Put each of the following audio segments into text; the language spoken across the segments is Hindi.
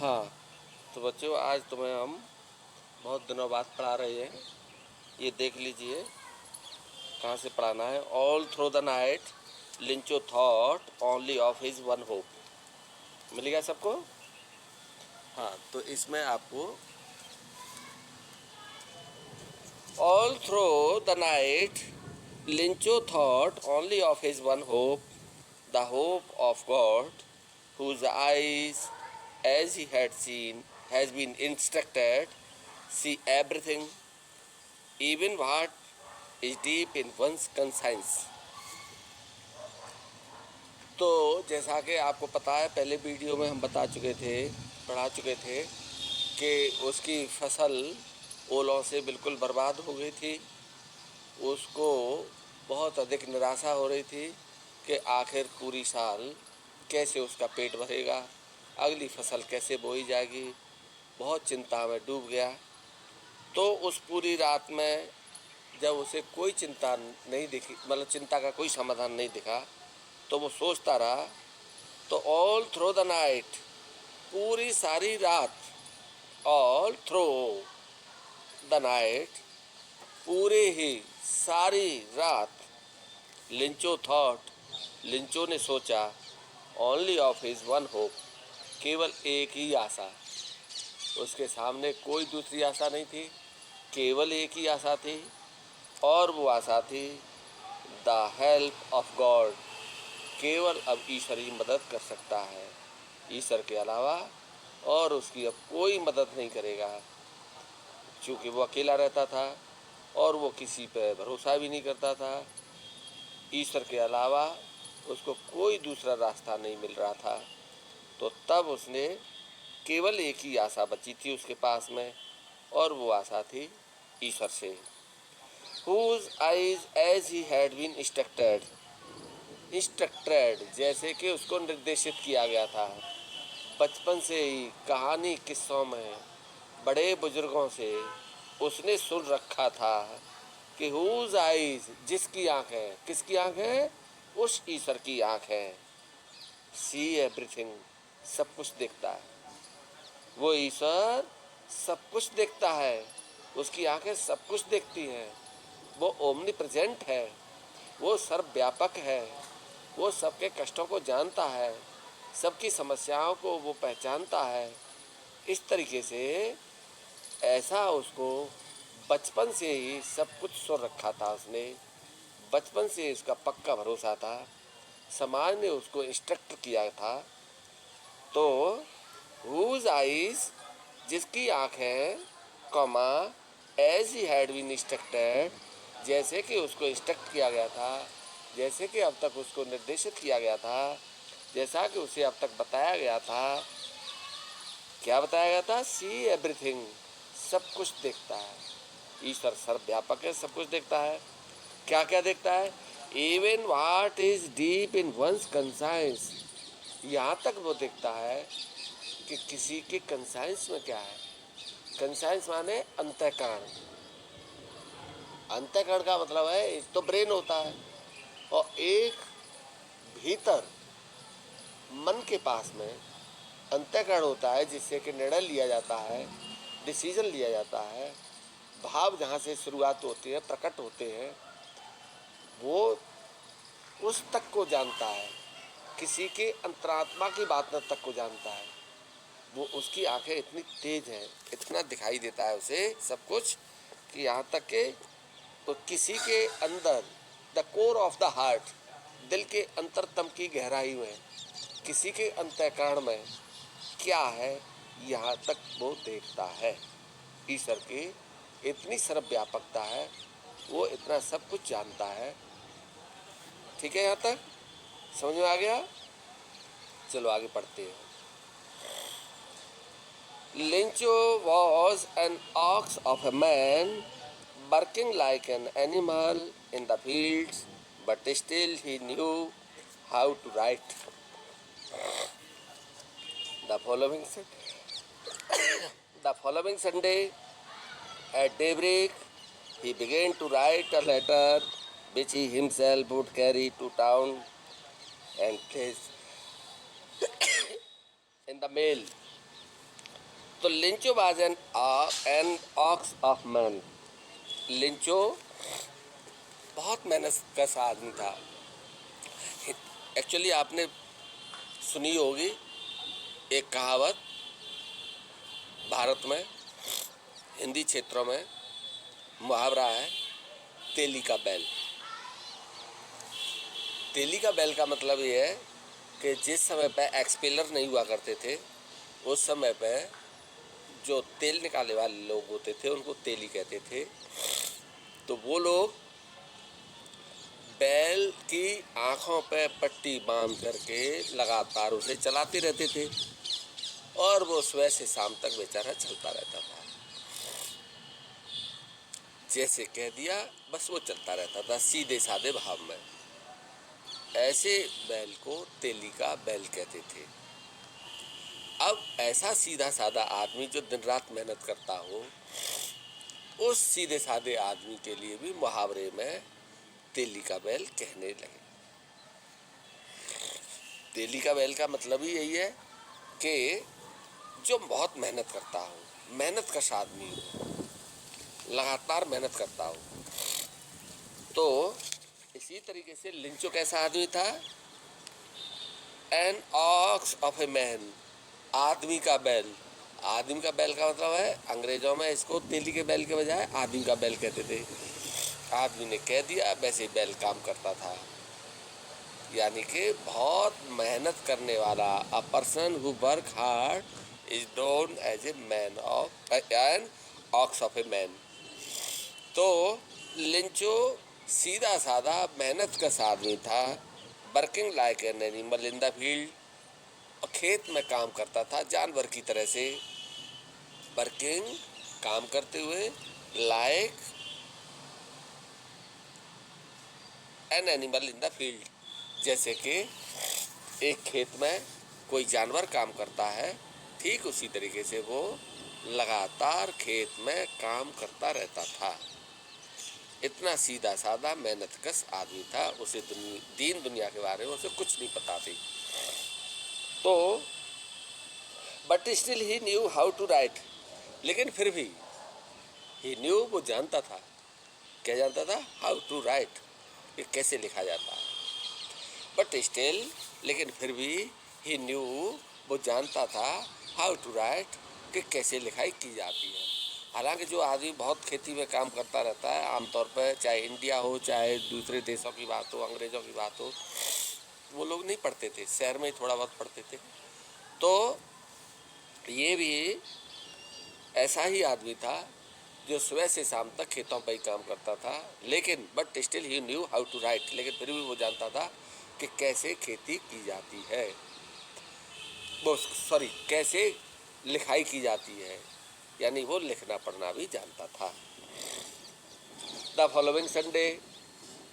हाँ, तो बच्चों आज तुम्हें हम बहुत दिनों बाद पढ़ा रहे हैं। ये देख लीजिए कहाँ से पढ़ाना है। ऑल थ्रू द नाइट लिंचो thought only of his one hope. मिल गया सबको? हाँ, तो इसमें आपको ऑल थ्रू द नाइट लिंचो thought only of his one hope, the hope of God whose eyes as he had seen has been instructed see everything even what is deep in one's conscience। तो जैसा कि आपको पता है, पहले वीडियो में हम बता चुके थे, पढ़ा चुके थे कि उसकी फसल ओलों से बिल्कुल बर्बाद हो गई थी। उसको बहुत अधिक निराशा हो रही थी कि आखिर पूरी साल कैसे उसका पेट भरेगा, अगली फसल कैसे बोई जाएगी। बहुत चिंता में डूब गया। तो उस पूरी रात में जब उसे कोई चिंता नहीं दिखी, मतलब चिंता का कोई समाधान नहीं दिखा, तो वो सोचता रहा। तो ऑल थ्रू द नाइट, पूरी सारी रात, ऑल थ्रू द नाइट, पूरे ही सारी रात, लिंचो थॉट, लिंचो ने सोचा, only of his one hope, केवल एक ही आशा। उसके सामने कोई दूसरी आशा नहीं थी, केवल एक ही आशा थी, और वो आशा थी द हेल्प ऑफ गॉड। केवल अब ईश्वर ही मदद कर सकता है, ईश्वर के अलावा और उसकी अब कोई मदद नहीं करेगा। चूँकि वो अकेला रहता था और वो किसी पे भरोसा भी नहीं करता था, ईश्वर के अलावा उसको कोई दूसरा रास्ता नहीं मिल रहा था। तो तब उसने केवल एक ही आशा बची थी उसके पास में, और वो आशा थी ईश्वर से। Whose eyes as he had been instructed, जैसे कि उसको निर्देशित किया गया था बचपन से ही, कहानी किस्सों में बड़े बुजुर्गों से उसने सुन रखा था कि whose eyes, जिसकी आँख है, किसकी आँख है? उस ईश्वर की आँख है। see everything, सब कुछ देखता है। वो ईश्वर सब कुछ देखता है, उसकी आँखें सब कुछ देखती हैं। वो ओमनी प्रेजेंट है, वो सर्वव्यापक है, वो सबके कष्टों को जानता है, सबकी समस्याओं को वो पहचानता है। इस तरीके से ऐसा उसको बचपन से ही सब कुछ सुन रखा था उसने, बचपन से उसका पक्का भरोसा था, समाज ने उसको इंस्ट्रक्ट किया था। तो whose eyes, जिसकी आँखें, comma, as he had been instructed, जैसे कि उसको इंस्ट्रक्ट किया गया था, जैसे कि अब तक उसको निर्देशित किया गया था, जैसा कि उसे अब तक बताया गया था। क्या बताया गया था? सी एवरीथिंग, सब कुछ देखता है। ईश्वर सर्वव्यापक है, सब कुछ देखता है। क्या क्या देखता है? Even what is deep in one's conscience, यहाँ तक वो देखता है कि किसी के कंसाइंस में क्या है। कंसाइंस माने अंतःकरण। अंतःकरण का मतलब है, एक तो ब्रेन होता है और एक भीतर मन के पास में अंतःकरण होता है, जिससे कि निर्णय लिया जाता है, डिसीजन लिया जाता है, भाव जहाँ से शुरुआत होती है, प्रकट होते हैं, वो उस तक को जानता है। किसी के अंतरात्मा की बात तक को जानता है। वो, उसकी आंखें इतनी तेज हैं, इतना दिखाई देता है उसे सब कुछ, कि यहाँ तक के तो किसी के अंदर the core of the heart, दिल के अंतरतम की गहराई में, किसी के अंतःकरण में क्या है, यहाँ तक वो देखता है। ईश्वर की इतनी सर्वव्यापकता है, वो इतना सब कुछ जानता है। ठीक है, यहाँ तक समझ में आ गया? चलो आगे पढ़ते हैं। Lincho was an ox of a man, working like an animal in the fields, but still he knew how to write. The following, the following Sunday at daybreak, he began to write a letter which he himself would carry to town and place in the mail. तो लिंचो was an ox of man. लिंचो बहुत मेहनत कश आदमी था। एक्चुअली आपने सुनी होगी एक कहावत, भारत में हिंदी क्षेत्रों में मुहावरा है, तेली का बैल। तेली का बैल का मतलब ये है कि जिस समय पे एक्सपेलर नहीं हुआ करते थे, उस समय पे जो तेल निकालने वाले लोग होते थे उनको तेली कहते थे। तो वो लोग बैल की आँखों पे पट्टी बांध करके लगातार उसे चलाते रहते थे और वो सुबह से शाम तक बेचारा चलता रहता था। जैसे कह दिया बस वो चलता रहता था, सीधे साधे भाव में। ऐसे बैल को तेली का बैल कहते थे। अब ऐसा सीधा साधा आदमी जो दिन रात मेहनत करता हो, उस सीधे साधे आदमी के लिए भी मुहावरे में तेली का बैल कहने लगे। तेली का बैल का मतलब ही यही है कि जो बहुत मेहनत करता हो, मेहनत कश आदमी हो, लगातार मेहनत करता हो। तो इसी तरीके से लिंचो कैसा आदमी था? N ox of a man, आदमी का बैल। आदमी का बैल का मतलब है, अंग्रेजों में इसको तेली के बैल के बजाय आदमी का बैल कहते थे। आदमी ने कह दिया वैसे बैल काम करता था। यानी कि बहुत मेहनत करने वाला, a person who work hard is known as a man of an ox of a man. तो लिंचो सीधा साधा मेहनत का आदमी था, working like an animal in the field, और खेत में काम करता था जानवर की तरह से। वर्किंग, काम करते हुए, like an animal in the field, जैसे कि एक खेत में कोई जानवर काम करता है, ठीक उसी तरीके से वो लगातार खेत में काम करता रहता था। इतना सीधा साधा मेहनतकश आदमी था। उसे दीन दुनिया के बारे में उसे कुछ नहीं पता थी। तो but still he knew how to write, लेकिन फिर भी ही न्यू, वो जानता था। क्या जानता था? हाउ टू राइट, ये कैसे लिखा जाता है। बट स्टिल, लेकिन फिर भी, ही न्यू, वो जानता था, हाउ टू राइट, कि कैसे लिखाई की जाती है। हालांकि जो आदमी बहुत खेती में काम करता रहता है, आमतौर पर चाहे इंडिया हो चाहे दूसरे देशों की बात हो, अंग्रेज़ों की बात हो, वो लोग नहीं पढ़ते थे, शहर में ही थोड़ा बहुत पढ़ते थे। तो ये भी ऐसा ही आदमी था जो सुबह से शाम तक खेतों पर ही काम करता था, लेकिन but still he knew how to write, लेकिन फिर भी वो जानता था कि कैसे खेती की जाती है, वो कैसे लिखाई की जाती है, यानी वो लिखना पढ़ना भी जानता था। द फॉलोइंग संडे,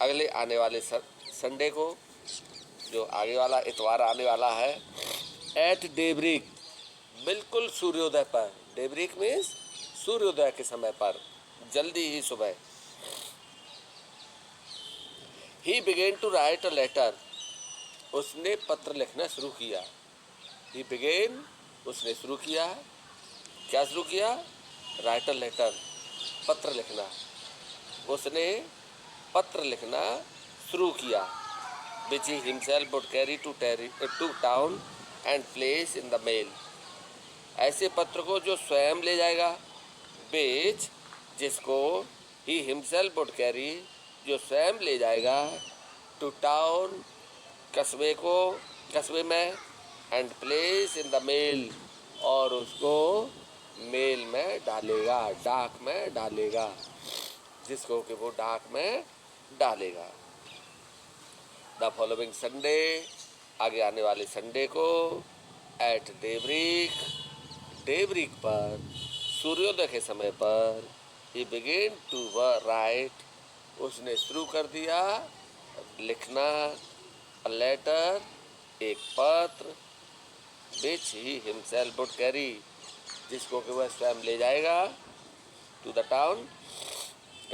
अगले आने वाले संडे को, जो आगे वाला इतवार आने वाला है, एट डेब्रेक, बिल्कुल सूर्योदय पर, डेब्रेक मीन्स सूर्योदय के समय पर, जल्दी ही सुबह, he began to write a letter, उसने पत्र लिखना शुरू किया। ही बिगेन, उसने शुरू किया, क्या शुरू किया? राइट अ लेटर, पत्र लिखना। उसने पत्र लिखना शुरू किया, which he himself would carry to town and place in the mail, ऐसे पत्र को जो स्वयं ले जाएगा, which, जिसको he himself would carry, जो स्वयं ले जाएगा, to town, कस्बे को, कस्बे में, and place in the mail, और उसको मेल में डालेगा, डाक में डालेगा, जिसको कि वो डाक में डालेगा। द फॉलोइंग संडे, आगे आने वाले संडे को, एट डेब्रेक, डेब्रेक पर, सूर्योदय के समय पर, ही बिगेन टू राइट, उसने शुरू कर दिया लिखना, अ लेटर, एक पत्र, विच ही हिमसेल्फ वुड कैरी, जिसको कि वह स्वयं ले जाएगा, टू द टाउन,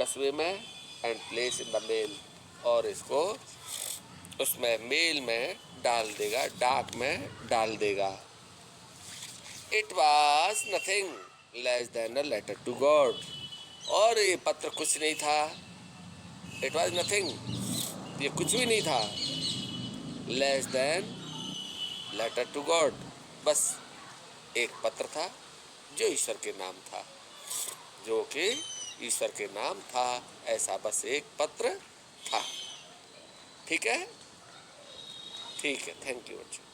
कस्बे में, and place in the mail, और इसको उसमें मेल में डाल देगा, डाक में डाल देगा। It was nothing less than a letter to God. और ये पत्र कुछ नहीं था, इट वॉज नथिंग, ये कुछ भी नहीं था, less than letter to God, बस एक पत्र था जो ईश्वर के नाम था, जो कि ईश्वर के नाम था, ऐसा बस एक पत्र था। ठीक है, ठीक है, थैंक यू बच्चों।